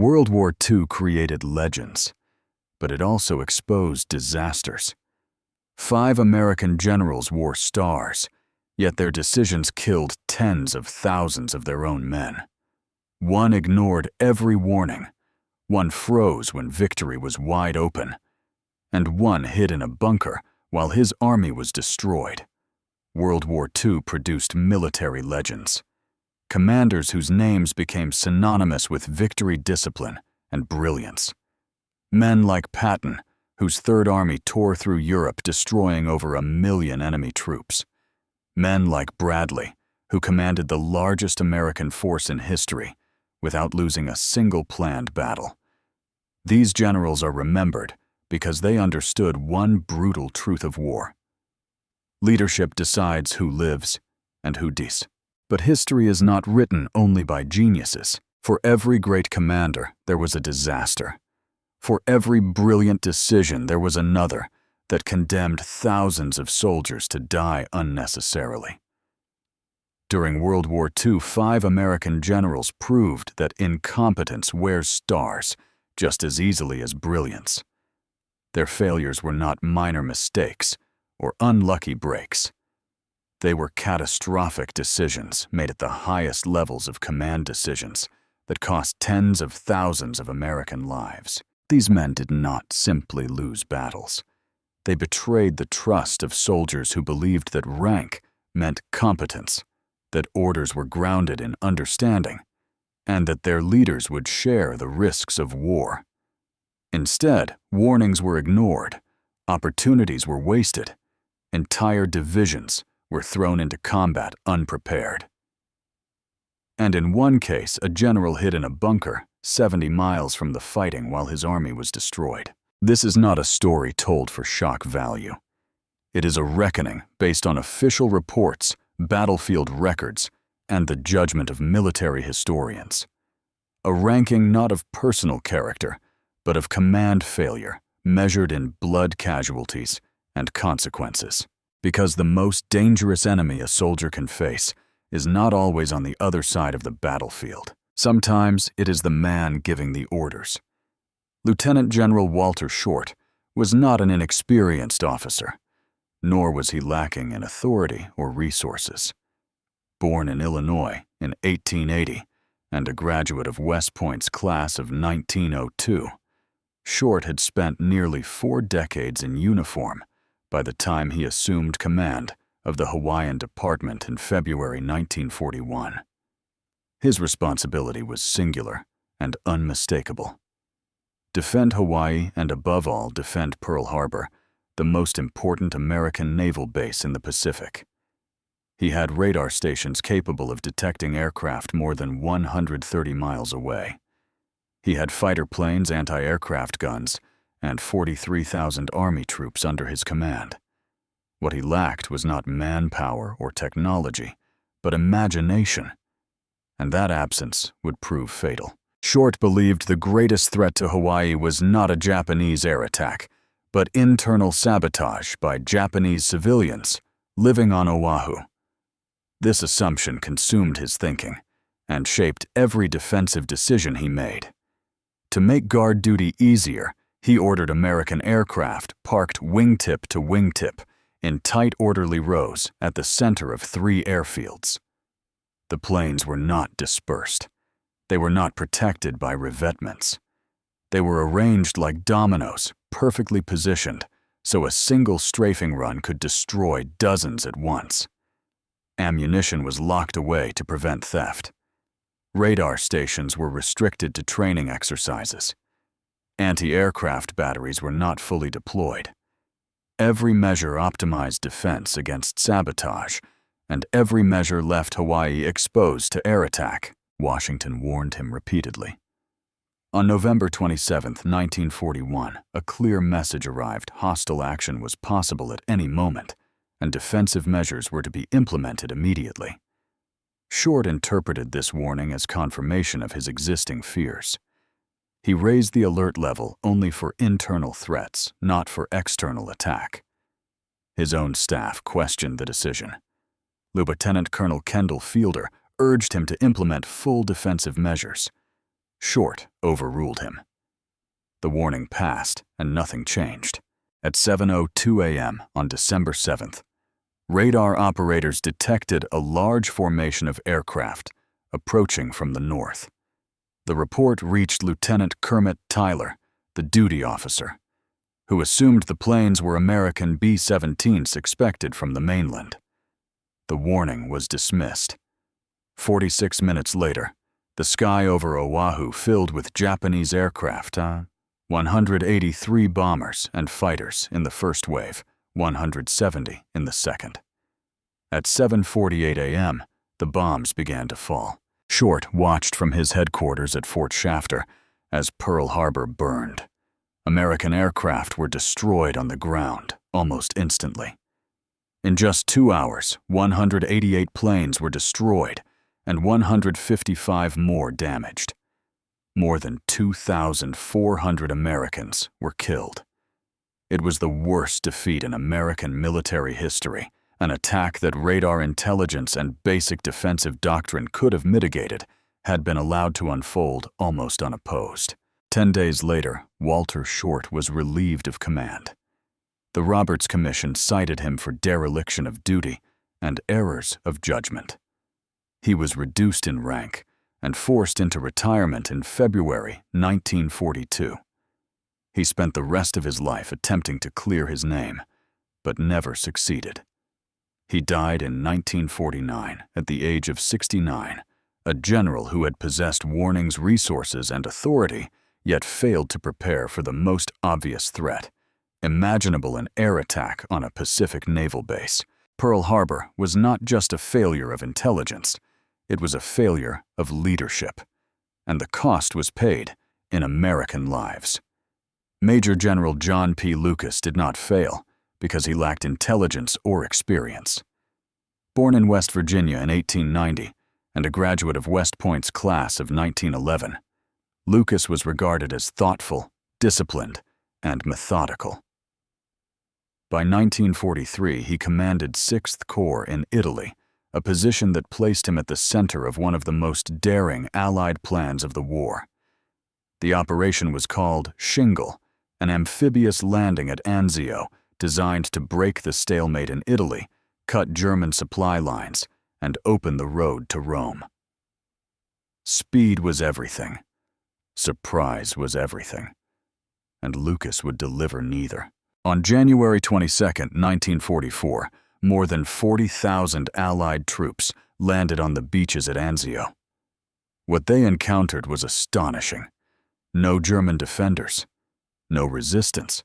World War II created legends, but it also exposed disasters. 5 American generals wore stars, yet their decisions killed tens of thousands of their own men. One ignored every warning, one froze when victory was wide open, and one hid in a bunker while his army was destroyed. World War II produced military legends, commanders whose names became synonymous with victory, discipline, and brilliance. Men like Patton, whose Third Army tore through Europe, destroying over 1 million enemy troops. Men like Bradley, who commanded the largest American force in history without losing a single planned battle. These generals are remembered because they understood one brutal truth of war. Leadership decides who lives and who dies. But history is not written only by geniuses. For every great commander, there was a disaster. For every brilliant decision, there was another that condemned thousands of soldiers to die unnecessarily. During World War II, 5 American generals proved that incompetence wears stars just as easily as brilliance. Their failures were not minor mistakes or unlucky breaks. They were catastrophic decisions made at the highest levels of command decisions that cost tens of thousands of American lives. These men did not simply lose battles. They betrayed the trust of soldiers who believed that rank meant competence, that orders were grounded in understanding, and that their leaders would share the risks of war. Instead, warnings were ignored, opportunities were wasted, entire divisions were thrown into combat unprepared. And in one case, a general hid in a bunker 70 miles from the fighting while his army was destroyed. This is not a story told for shock value. It is a reckoning based on official reports, battlefield records, and the judgment of military historians. A ranking not of personal character, but of command failure, measured in blood casualties and consequences. Because the most dangerous enemy a soldier can face is not always on the other side of the battlefield. Sometimes it is the man giving the orders. Lieutenant General Walter Short was not an inexperienced officer, nor was he lacking in authority or resources. Born in Illinois in 1880 and a graduate of West Point's class of 1902, Short had spent nearly 4 decades in uniform by the time he assumed command of the Hawaiian Department in February 1941. His responsibility was singular and unmistakable. Defend Hawaii and, above all, defend Pearl Harbor, the most important American naval base in the Pacific. He had radar stations capable of detecting aircraft more than 130 miles away. He had fighter planes, anti-aircraft guns, and 43,000 Army troops under his command. What he lacked was not manpower or technology, but imagination, and that absence would prove fatal. Short believed the greatest threat to Hawaii was not a Japanese air attack, but internal sabotage by Japanese civilians living on Oahu. This assumption consumed his thinking and shaped every defensive decision he made. To make guard duty easier, he ordered American aircraft parked wingtip to wingtip in tight orderly rows at the center of 3 airfields. The planes were not dispersed. They were not protected by revetments. They were arranged like dominoes, perfectly positioned, so a single strafing run could destroy dozens at once. Ammunition was locked away to prevent theft. Radar stations were restricted to training exercises. Anti-aircraft batteries were not fully deployed. Every measure optimized defense against sabotage, and every measure left Hawaii exposed to air attack, Washington warned him repeatedly. On November 27, 1941, a clear message arrived: hostile action was possible at any moment, and defensive measures were to be implemented immediately. Short interpreted this warning as confirmation of his existing fears. He raised the alert level only for internal threats, not for external attack. His own staff questioned the decision. Lieutenant Colonel Kendall Fielder urged him to implement full defensive measures. Short overruled him. The warning passed, and nothing changed. At 7:02 a.m. on December 7th, radar operators detected a large formation of aircraft approaching from the north. The report reached Lieutenant Kermit Tyler, the duty officer, who assumed the planes were American B-17s expected from the mainland. The warning was dismissed. 46 minutes later, the sky over Oahu filled with Japanese aircraft, 183 bombers and fighters in the first wave, 170 in the second. At 7:48 a.m., the bombs began to fall. Short watched from his headquarters at Fort Shafter as Pearl Harbor burned. American aircraft were destroyed on the ground almost instantly. In just 2 hours, 188 planes were destroyed and 155 more damaged. More than 2,400 Americans were killed. It was the worst defeat in American military history, an attack that radar intelligence and basic defensive doctrine could have mitigated had been allowed to unfold almost unopposed. 10 days later, Walter Short was relieved of command. The Roberts Commission cited him for dereliction of duty and errors of judgment. He was reduced in rank and forced into retirement in February 1942. He spent the rest of his life attempting to clear his name, but never succeeded. He died in 1949 at the age of 69, a general who had possessed warnings, resources, and authority, yet failed to prepare for the most obvious threat imaginable, an air attack on a Pacific naval base. Pearl Harbor was not just a failure of intelligence, it was a failure of leadership, and the cost was paid in American lives. Major General John P. Lucas did not fail because he lacked intelligence or experience. Born in West Virginia in 1890 and a graduate of West Point's class of 1911, Lucas was regarded as thoughtful, disciplined, and methodical. By 1943, he commanded 6th Corps in Italy, a position that placed him at the center of one of the most daring Allied plans of the war. The operation was called Shingle, an amphibious landing at Anzio designed to break the stalemate in Italy, cut German supply lines, and open the road to Rome. Speed was everything. Surprise was everything. And Lucas would deliver neither. On January 22, 1944, more than 40,000 Allied troops landed on the beaches at Anzio. What they encountered was astonishing. No German defenders, no resistance,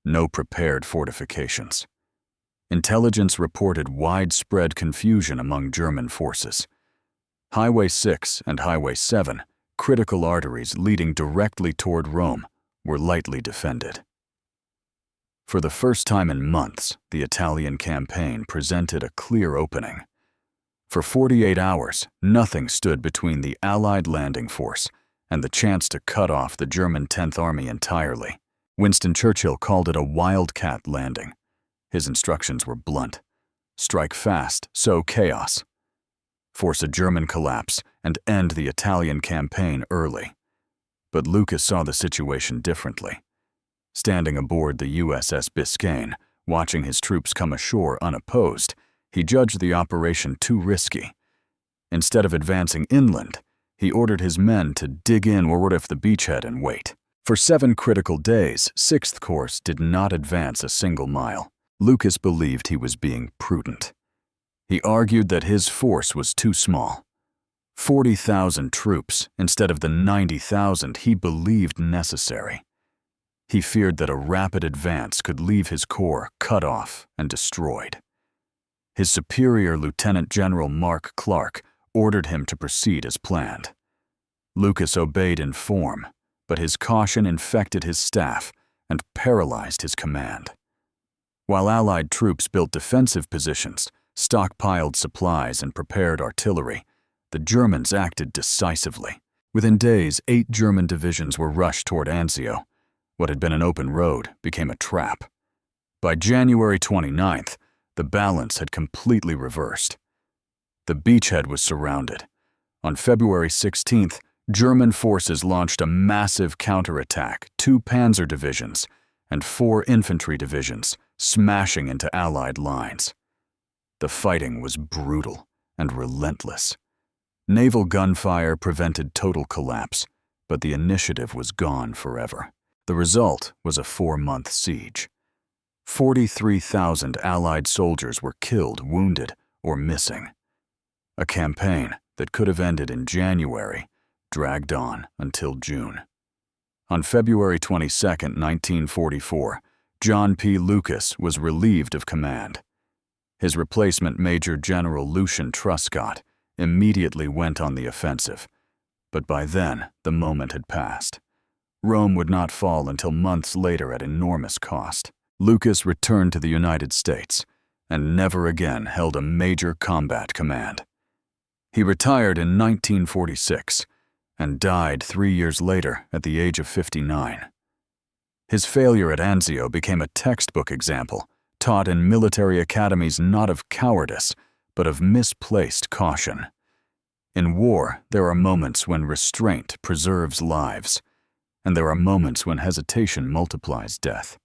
no prepared fortifications. Intelligence reported widespread confusion among German forces. Highway 6 and Highway 7, critical arteries leading directly toward Rome, were lightly defended. For the first time in months, the Italian campaign presented a clear opening. For 48 hours, nothing stood between the Allied landing force and the chance to cut off the German 10th Army entirely. Winston Churchill called it a wildcat landing. His instructions were blunt. Strike fast, sow chaos. Force a German collapse and end the Italian campaign early. But Lucas saw the situation differently. Standing aboard the USS Biscayne, watching his troops come ashore unopposed, he judged the operation too risky. Instead of advancing inland, he ordered his men to dig inward of the beachhead and wait. For 7 critical days, 6th Corps did not advance a single mile. Lucas believed he was being prudent. He argued that his force was too small. 40,000 troops instead of the 90,000 he believed necessary. He feared that a rapid advance could leave his corps cut off and destroyed. His superior, Lieutenant General Mark Clark, ordered him to proceed as planned. Lucas obeyed in form, but his caution infected his staff and paralyzed his command. While Allied troops built defensive positions, stockpiled supplies, and prepared artillery, the Germans acted decisively. Within days, 8 German divisions were rushed toward Anzio. What had been an open road became a trap. By January 29th, the balance had completely reversed. The beachhead was surrounded. On February 16th, German forces launched a massive counterattack, 2 panzer divisions and 4 infantry divisions, smashing into Allied lines. The fighting was brutal and relentless. Naval gunfire prevented total collapse, but the initiative was gone forever. The result was a 4-month siege. 43,000 Allied soldiers were killed, wounded, or missing. A campaign that could have ended in January dragged on until June. On February 22, 1944, John P. Lucas was relieved of command. His replacement, Major General Lucian Truscott, immediately went on the offensive, but by then the moment had passed. Rome would not fall until months later at enormous cost. Lucas returned to the United States and never again held a major combat command. He retired in 1946 and died 3 years later at the age of 59. His failure at Anzio became a textbook example, taught in military academies not of cowardice, but of misplaced caution. In war, there are moments when restraint preserves lives, and there are moments when hesitation multiplies death.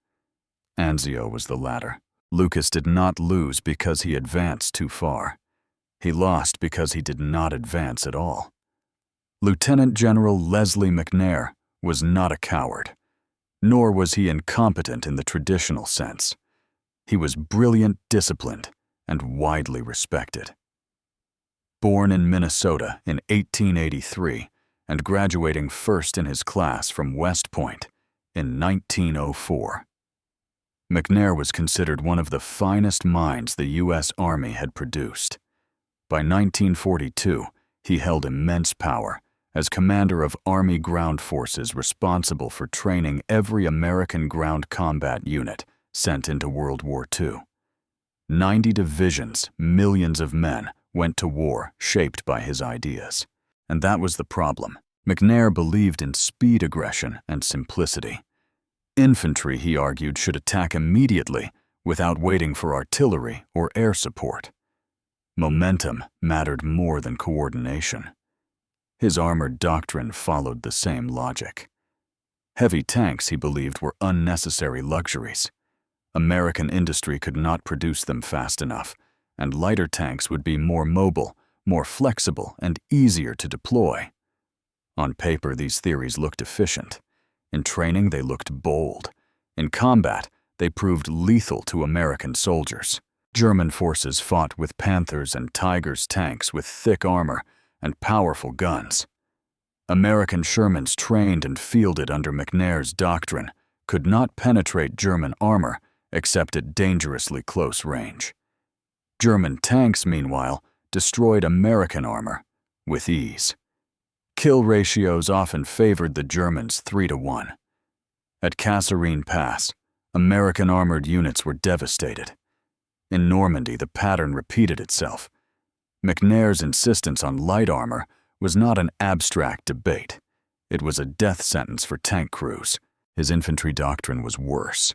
Anzio was the latter. Lucas did not lose because he advanced too far. He lost because he did not advance at all. Lieutenant General Leslie McNair was not a coward, nor was he incompetent in the traditional sense. He was brilliant, disciplined, and widely respected. Born in Minnesota in 1883 and graduating first in his class from West Point in 1904. McNair was considered one of the finest minds the U.S. Army had produced. By 1942, he held immense power as commander of Army ground forces responsible for training every American ground combat unit sent into World War II. 90 divisions, millions of men, went to war shaped by his ideas. And that was the problem. McNair believed in speed aggression and simplicity. Infantry, he argued, should attack immediately without waiting for artillery or air support. Momentum mattered more than coordination. His armored doctrine followed the same logic. Heavy tanks, he believed, were unnecessary luxuries. American industry could not produce them fast enough, and lighter tanks would be more mobile, more flexible, and easier to deploy. On paper, these theories looked efficient. In training, they looked bold. In combat, they proved lethal to American soldiers. German forces fought with Panthers and Tigers tanks with thick armor and powerful guns. American Shermans trained and fielded under McNair's doctrine could not penetrate German armor except at dangerously close range. German tanks, meanwhile, destroyed American armor with ease. Kill ratios often favored the Germans 3-1. At Kasserine Pass, American armored units were devastated. In Normandy, the pattern repeated itself. McNair's insistence on light armor was not an abstract debate. It was a death sentence for tank crews. His infantry doctrine was worse.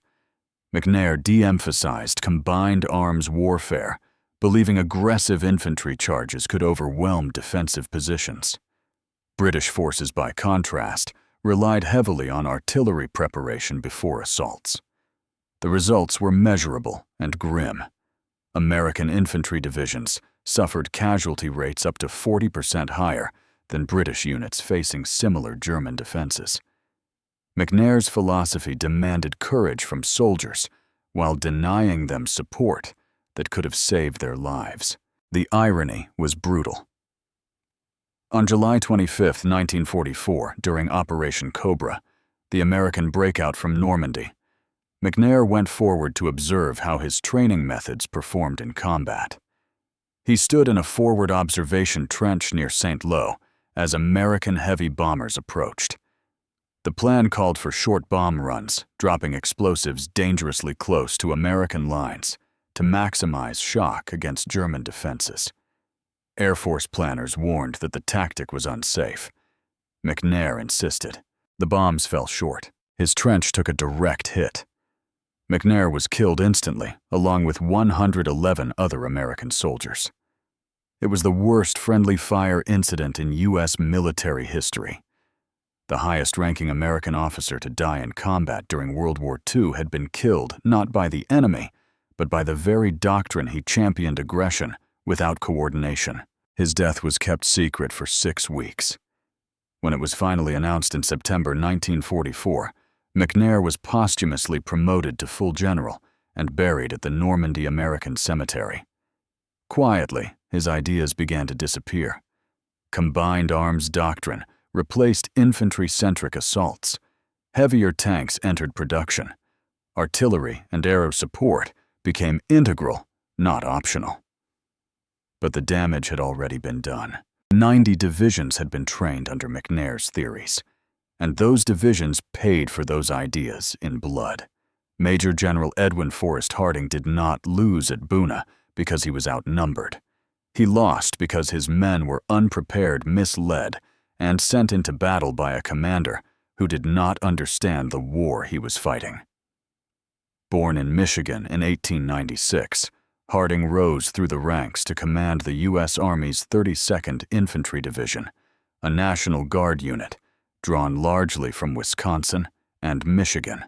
McNair de-emphasized combined arms warfare, believing aggressive infantry charges could overwhelm defensive positions. British forces, by contrast, relied heavily on artillery preparation before assaults. The results were measurable and grim. American infantry divisions suffered casualty rates up to 40% higher than British units facing similar German defenses. McNair's philosophy demanded courage from soldiers while denying them support that could have saved their lives. The irony was brutal. On July 25, 1944, during Operation Cobra, the American breakout from Normandy, McNair went forward to observe how his training methods performed in combat. He stood in a forward observation trench near St. Lo as American heavy bombers approached. The plan called for short bomb runs, dropping explosives dangerously close to American lines to maximize shock against German defenses. Air Force planners warned that the tactic was unsafe. McNair insisted. The bombs fell short. His trench took a direct hit. McNair was killed instantly, along with 111 other American soldiers. It was the worst friendly fire incident in U.S. military history. The highest-ranking American officer to die in combat during World War II had been killed not by the enemy, but by the very doctrine he championed: aggression without coordination. His death was kept secret for 6 weeks. When it was finally announced in September 1944, McNair was posthumously promoted to full general and buried at the Normandy American Cemetery. Quietly, his ideas began to disappear. Combined arms doctrine replaced infantry-centric assaults. Heavier tanks entered production. Artillery and aero support became integral, not optional. But the damage had already been done. 90 divisions had been trained under McNair's theories, and those divisions paid for those ideas in blood. Major General Edwin Forrest Harding did not lose at Buna because he was outnumbered. He lost because his men were unprepared, misled, and sent into battle by a commander who did not understand the war he was fighting. Born in Michigan in 1896, Harding rose through the ranks to command the U.S. Army's 32nd Infantry Division, a National Guard unit drawn largely from Wisconsin and Michigan.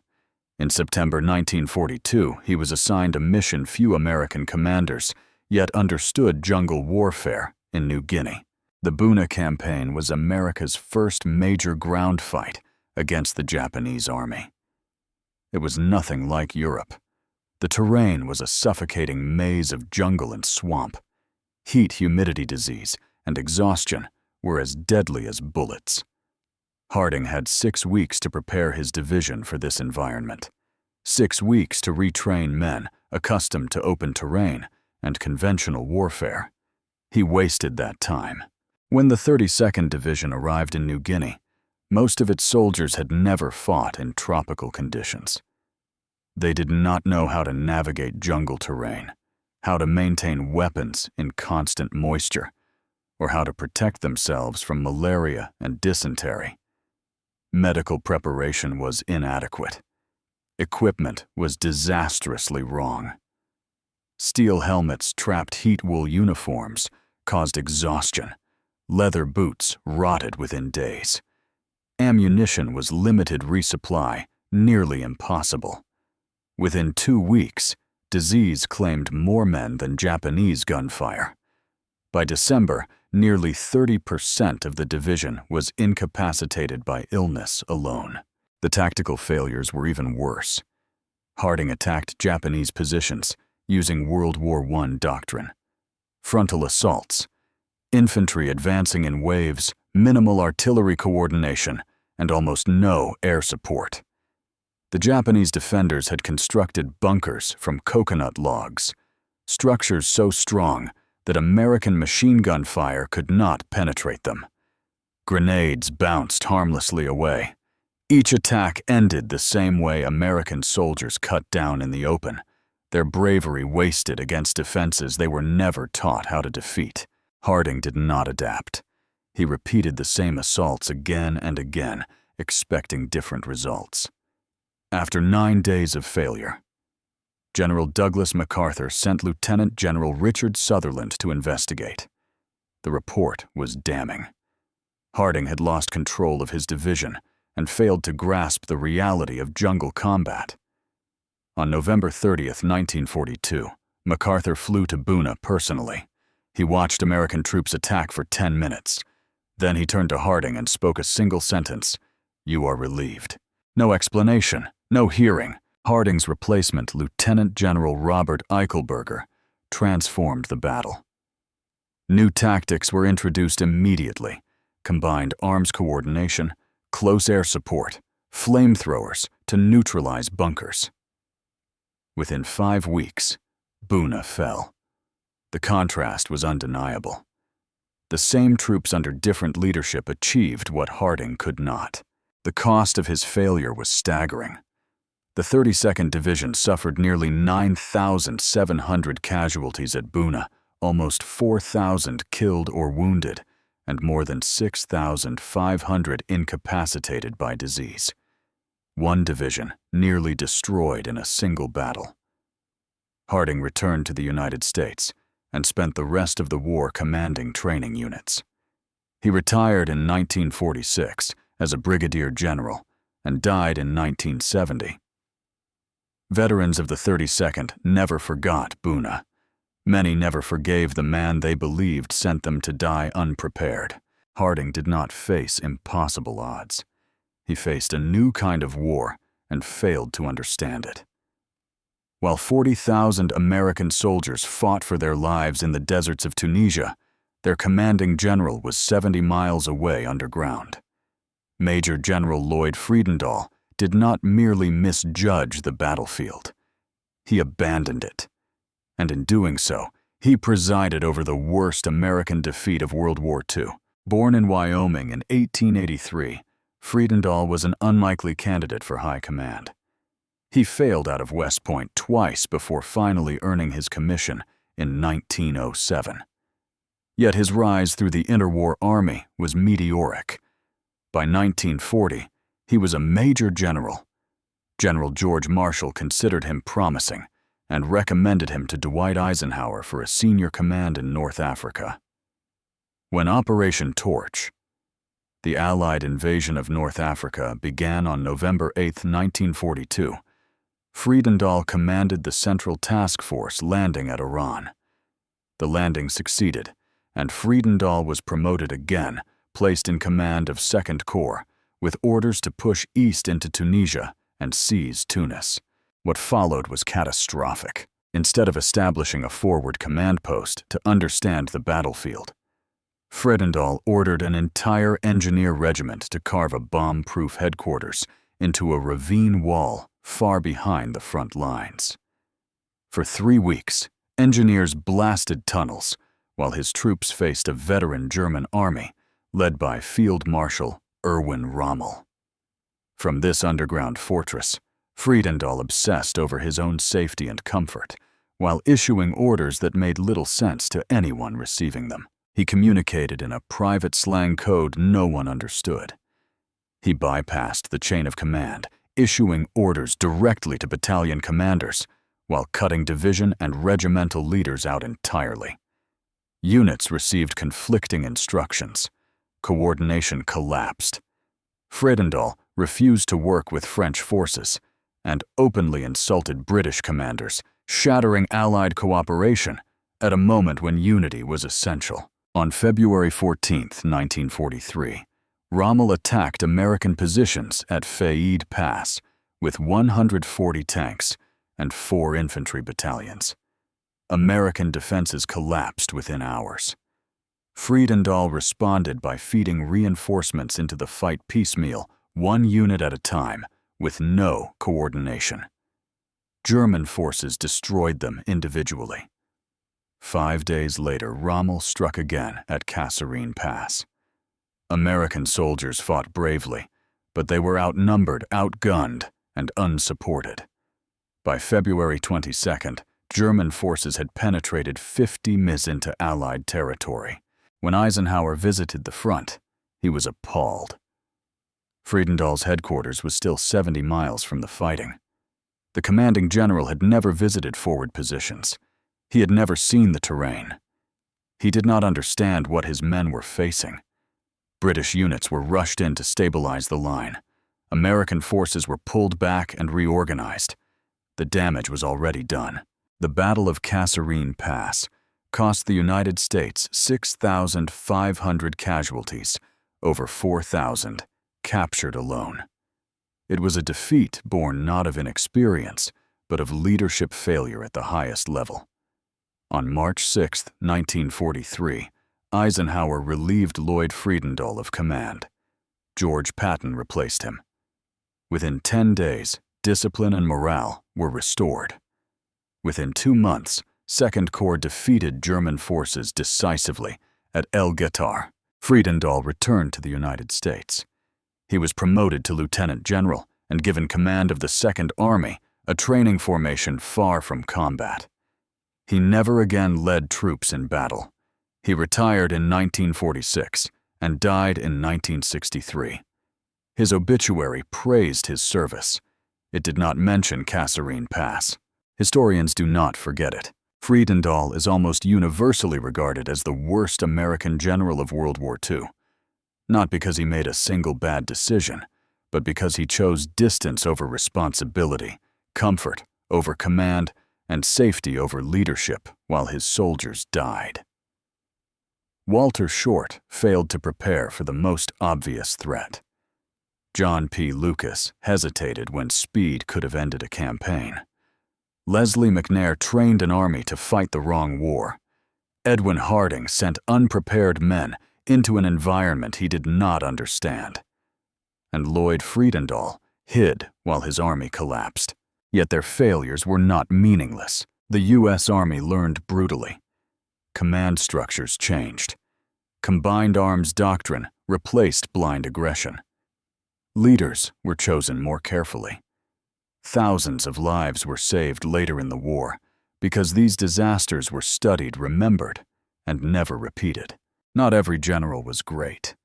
In September 1942, he was assigned a mission few American commanders yet understood: jungle warfare in New Guinea. The Buna Campaign was America's first major ground fight against the Japanese army. It was nothing like Europe. The terrain was a suffocating maze of jungle and swamp. Heat, humidity disease, and exhaustion were as deadly as bullets. Harding had 6 weeks to prepare his division for this environment. 6 weeks to retrain men accustomed to open terrain and conventional warfare. He wasted that time. When the 32nd Division arrived in New Guinea, most of its soldiers had never fought in tropical conditions. They did not know how to navigate jungle terrain, how to maintain weapons in constant moisture, or how to protect themselves from malaria and dysentery. Medical preparation was inadequate. Equipment was disastrously wrong. Steel helmets trapped heat wool uniforms caused exhaustion. Leather boots rotted within days. Ammunition was limited resupply, nearly impossible. Within 2 weeks, disease claimed more men than Japanese gunfire. By December, nearly 30% of the division was incapacitated by illness alone. The tactical failures were even worse. Harding attacked Japanese positions using World War I doctrine. Frontal assaults, infantry advancing in waves, minimal artillery coordination, and almost no air support. The Japanese defenders had constructed bunkers from coconut logs, structures so strong that American machine gun fire could not penetrate them. Grenades bounced harmlessly away. Each attack ended the same way American soldiers cut down in the open, their bravery wasted against defenses they were never taught how to defeat. Harding did not adapt. He repeated the same assaults again and again, expecting different results. After 9 days of failure, General Douglas MacArthur sent Lieutenant General Richard Sutherland to investigate. The report was damning. Harding had lost control of his division and failed to grasp the reality of jungle combat. On November 30th, 1942, MacArthur flew to Buna personally. He watched American troops attack for 10 minutes. Then he turned to Harding and spoke a single sentence: "You are relieved." No explanation, no hearing. Harding's replacement, Lieutenant General Robert Eichelberger, transformed the battle. New tactics were introduced immediately: combined arms coordination, close air support, flamethrowers to neutralize bunkers. Within 5 weeks, Buna fell. The contrast was undeniable. The same troops under different leadership achieved what Harding could not. The cost of his failure was staggering. The 32nd Division suffered nearly 9,700 casualties at Buna, almost 4,000 killed or wounded, and more than 6,500 incapacitated by disease. One division nearly destroyed in a single battle. Harding returned to the United States and spent the rest of the war commanding training units. He retired in 1946 as a brigadier general and died in 1970. Veterans of the 32nd never forgot Buna. Many never forgave the man they believed sent them to die unprepared. Harding did not face impossible odds. He faced a new kind of war and failed to understand it. While 40,000 American soldiers fought for their lives in the deserts of Tunisia, their commanding general was 70 miles away underground. Major General Lloyd Friedendahl did not merely misjudge the battlefield. He abandoned it. And in doing so, he presided over the worst American defeat of World War II. Born in Wyoming in 1883, Friedendahl was an unlikely candidate for high command. He failed out of West Point twice before finally earning his commission in 1907. Yet his rise through the interwar army was meteoric. By 1940, he was a major general. General George Marshall considered him promising and recommended him to Dwight Eisenhower for a senior command in North Africa. When Operation Torch, the Allied invasion of North Africa, began on November 8, 1942, Friedendahl commanded the Central Task Force landing at Oran. The landing succeeded, and Friedendahl was promoted again, placed in command of 2nd Corps, with orders to push east into Tunisia and seize Tunis. What followed was catastrophic. Instead of establishing a forward command post to understand the battlefield, Friedendahl ordered an entire engineer regiment to carve a bomb-proof headquarters into a ravine wall far behind the front lines. For 3 weeks, engineers blasted tunnels, while his troops faced a veteran German army led by Field Marshal Erwin Rommel. From this underground fortress, Friedendahl obsessed over his own safety and comfort, while issuing orders that made little sense to anyone receiving them. He communicated in a private slang code no one understood. He bypassed the chain of command, issuing orders directly to battalion commanders, while cutting division and regimental leaders out entirely. Units received conflicting instructions. Coordination collapsed. Friedendahl refused to work with French forces and openly insulted British commanders, shattering Allied cooperation at a moment when unity was essential. On February 14, 1943, Rommel attacked American positions at Patton Pass with 140 tanks and 4 infantry battalions. American defenses collapsed within hours. Friedendahl responded by feeding reinforcements into the fight piecemeal, 1 unit at a time, with no coordination. German forces destroyed them individually. 5 days later, Rommel struck again at Kasserine Pass. American soldiers fought bravely, but they were outnumbered, outgunned, and unsupported. By February 22nd, German forces had penetrated 50 miles into Allied territory. When Eisenhower visited the front, he was appalled. Friedendahl's headquarters was still 70 miles from the fighting. The commanding general had never visited forward positions. He had never seen the terrain. He did not understand what his men were facing. British units were rushed in to stabilize the line. American forces were pulled back and reorganized. The damage was already done. The Battle of Kasserine Pass cost the United States 6,500 casualties, over 4,000 captured alone. It was a defeat born not of inexperience, but of leadership failure at the highest level. On March 6, 1943, Eisenhower relieved Lloyd Friedendahl of command. George Patton replaced him. Within 10 days, discipline and morale were restored. Within 2 months, 2nd Corps defeated German forces decisively at El Guetar. Friedendahl returned to the United States. He was promoted to lieutenant general and given command of the 2nd Army, a training formation far from combat. He never again led troops in battle. He retired in 1946 and died in 1963. His obituary praised his service. It did not mention Kasserine Pass. Historians do not forget it. Friedendahl is almost universally regarded as the worst American general of World War II, not because he made a single bad decision, but because he chose distance over responsibility, comfort over command, and safety over leadership while his soldiers died. Walter Short failed to prepare for the most obvious threat. John P. Lucas hesitated when speed could have ended a campaign. Leslie McNair trained an army to fight the wrong war. Edwin Harding sent unprepared men into an environment he did not understand. And Lloyd Friedendahl hid while his army collapsed. Yet their failures were not meaningless. The U.S. Army learned brutally. Command structures changed. Combined arms doctrine replaced blind aggression. Leaders were chosen more carefully. Thousands of lives were saved later in the war because these disasters were studied, remembered, and never repeated. Not every general was great,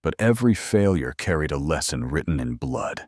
but every failure carried a lesson written in blood.